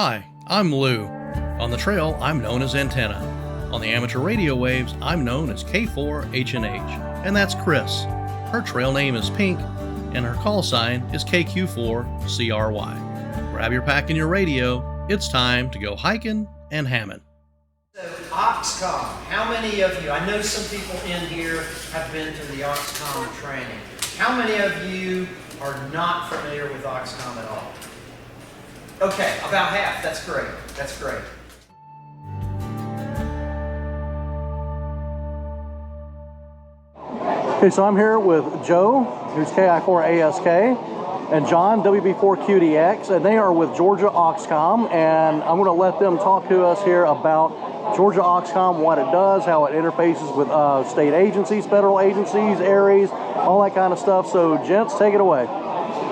Hi, I'm Lou. On the trail, I'm known as Antenna. On the amateur radio waves, I'm known as K4HNH, and that's Chris. Her trail name is Pink, and her call sign is KQ4CRY. Grab your pack and your radio. It's time to go hiking and hamming. So, AUXCOMM, how many of you, I know some people in here have been through the AUXCOMM training. How many of you are not familiar with AUXCOMM at all? Okay, about half. That's great. That's great. Okay, so I'm here with Joe, who's KI4ASK, and John, WB4QDX, and they are with Georgia AUXCOMM, and I'm going to let them talk to us here about Georgia AUXCOMM, what it does, how it interfaces with state agencies, federal agencies, ARIES, all that kind of stuff. So, gents, take it away.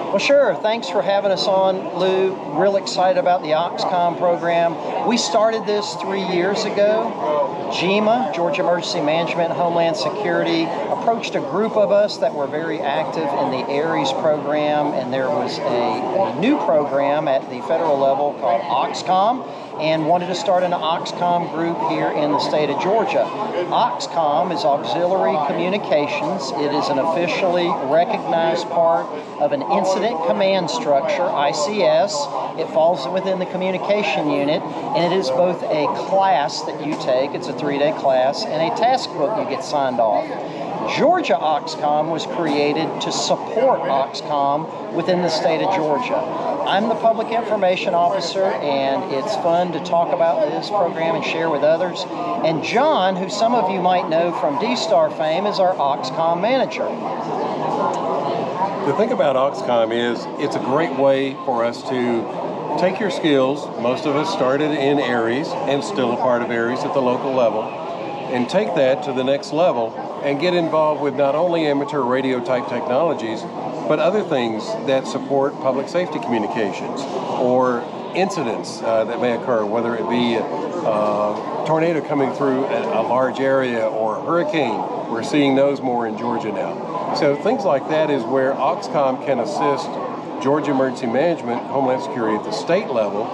Well, sure. Thanks for having us on, Lou. Real excited about the AUXCOMM program. We started this 3 years ago. GEMA, Georgia Emergency Management, Homeland Security, approached a group of us that were very active in the ARIES program, and there was a new program at the federal level called AUXCOMM, and wanted to start an AUXCOMM group here in the state of Georgia. AUXCOMM is Auxiliary Communications. It is an officially recognized part of an Incident Command Structure, ICS. It falls within the communication unit, and it is both a class that you take, it's a 3-day class, and a task book you get signed off. Georgia AUXCOMM was created to support AUXCOMM within the state of Georgia. I'm the Public Information Officer, and it's fun to talk about this program and share with others. And John, who some of you might know from D-Star fame, is our AUXCOMM manager. The thing about AUXCOMM is it's a great way for us to take your skills. Most of us started in ARIES and still a part of ARIES at the local level, and take that to the next level and get involved with not only amateur radio type technologies, but other things that support public safety communications or incidents that may occur, whether it be a tornado coming through a large area or a hurricane. We're seeing those more in Georgia now. So things like that is where AUXCOMM can assist Georgia Emergency Management, Homeland Security at the state level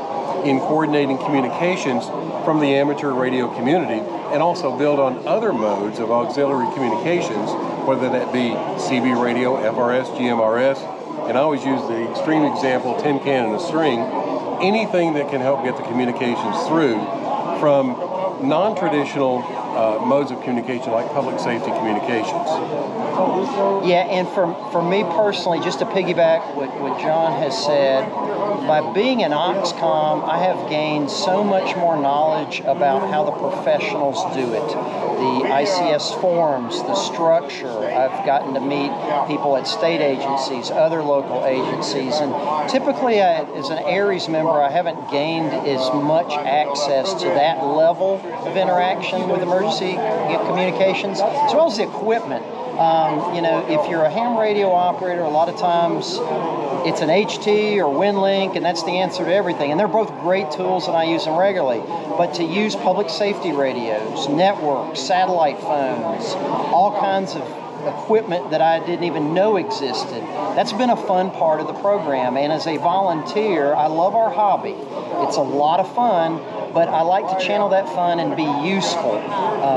in coordinating communications from the amateur radio community, and also build on other modes of auxiliary communications, whether that be CB radio, FRS, GMRS, and I always use the extreme example, tin can and a string, anything that can help get the communications through from non-traditional modes of communication like public safety communications. Yeah, and for me personally, just to piggyback what John has said, by being an AUXCOMM, I have gained so much more knowledge about how the professionals do it. The ICS forms, the structure. I've gotten to meet people at state agencies, other local agencies, and typically as an ARIES member, I haven't gained as much access to that level of interaction with emergency communications, as well as the equipment. If you're a ham radio operator, a lot of times it's an HT or WinLink, and that's the answer to everything. And they're both great tools, and I use them regularly. But to use public safety radios, networks, satellite phones, all kinds of equipment that I didn't even know existed, that's been a fun part of the program. And as a volunteer, I love our hobby. It's a lot of fun, but I like to channel that fun and be useful.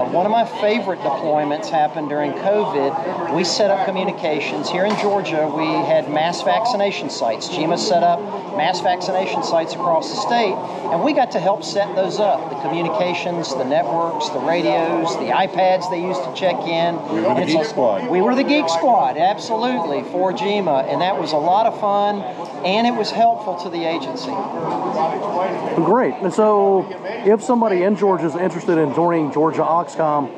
One of my favorite deployments happened during COVID. We set up communications. Here in Georgia, we had mass vaccination sites. GEMA set up mass vaccination sites across the state, and we got to help set those up. The communications, the networks, the radios, the iPads they used to check in. We were the Geek Squad. We were the Geek Squad, absolutely, for GEMA, and that was a lot of fun, and it was helpful to the agency. Great. And so if somebody in Georgia is interested in joining Georgia AUXCOMM,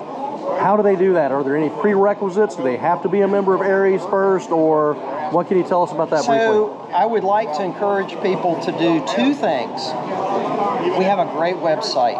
how do they do that? Are there any prerequisites? Do they have to be a member of ARIES first, or what can you tell us about that briefly? So I would like to encourage people to do two things. We have a great website.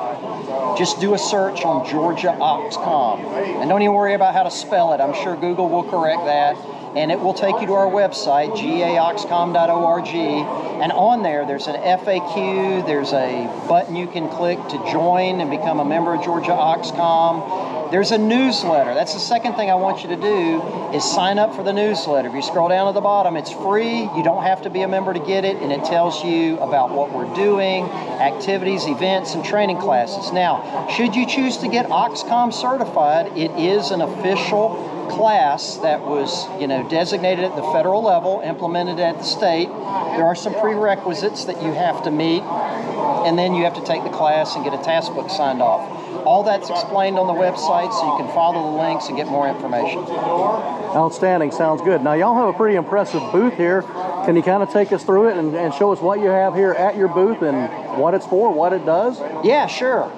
Just do a search on Georgia AUXCOMM. And don't even worry about how to spell it. I'm sure Google will correct that. and it will take you to our website, gauxcom.org, and on there's an FAQ, there's a button you can click to join and become a member of Georgia AUXCOMM. There's a newsletter. That's the second thing I want you to do is sign up for the newsletter. If you scroll down to the bottom, it's free. You don't have to be a member to get it, and it tells you about what we're doing, activities, events, and training classes. Now, should you choose to get AUXCOMM certified, it is an official class that was, designated at the federal level, implemented at the state. There are some prerequisites that you have to meet, and then you have to take the class and get a task book signed off. All that's explained on the website, so you can follow the links and get more information. Outstanding. Sounds good. Now, y'all have a pretty impressive booth here. Can you kind of take us through it and show us what you have here at your booth and what it's for, what it does? Yeah, sure.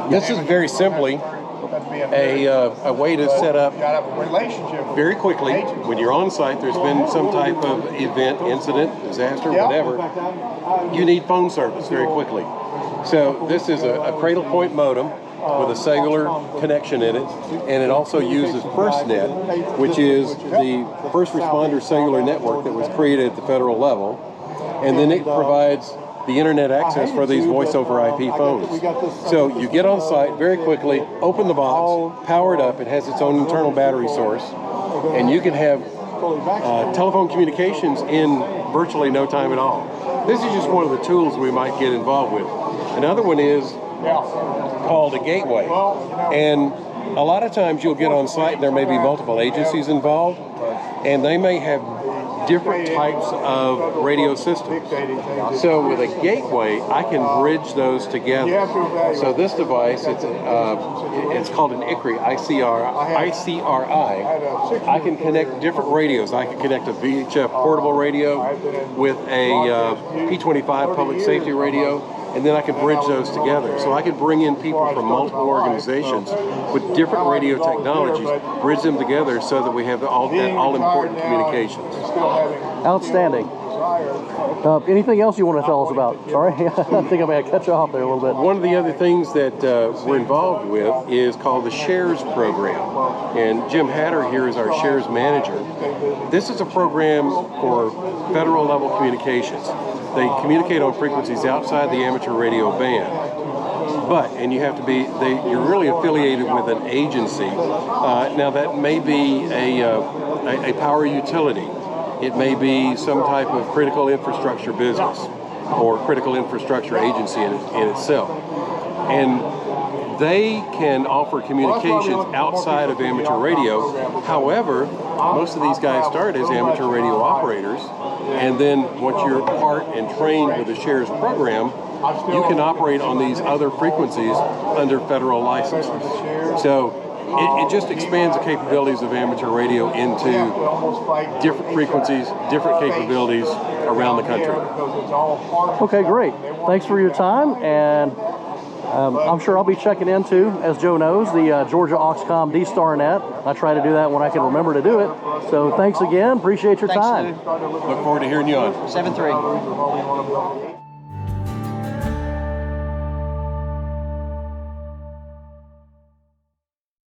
This is very simply a way to set up very quickly. When you're on site, there's been some type of event, incident, disaster, whatever. You need phone service very quickly. So this is a cradle point modem with a cellular connection in it, and it also uses FirstNet, which is the first responder cellular network that was created at the federal level, and then it provides the internet access for these voice over IP phones. So you get on site very quickly, open the box, power it up. It has its own internal battery source, and you can have telephone communications in virtually no time at all. This is just one of the tools we might get involved with. Another one is called a gateway, and a lot of times you'll get on site and there may be multiple agencies involved, and they may have different types of radio systems. So with a gateway, I can bridge those together. So this device, it's called an ICRI, I-C-R-I. I can connect different radios. I can connect a VHF portable radio with a P25 public safety radio, and then I can bridge those together. So I can bring in people from multiple organizations with different radio technologies, bridge them together so that we have all important communications. Outstanding. Anything else you want to tell us about? Sorry, I think I may have cut you off there a little bit. One of the other things that we're involved with is called the SHARES program. And Jim Hatter here is our SHARES manager. This is a program for federal level communications. They communicate on frequencies outside the amateur radio band. And you have to be, you're really affiliated with an agency. Now that may be a power utility. It may be some type of critical infrastructure business or critical infrastructure agency in itself. And they can offer communications outside of amateur radio. However, most of these guys start as amateur radio operators, and then once you're part and trained with the SHARES program, you can operate on these other frequencies under federal licenses. So it just expands the capabilities of amateur radio into different frequencies, different capabilities around the country. Okay, great. Thanks for your time, and I'm sure I'll be checking into, as Joe knows, the Georgia AUXCOMM D-Star Net. I try to do that when I can remember to do it. So thanks again. Appreciate your time. Lou. Look forward to hearing you on. 7-3.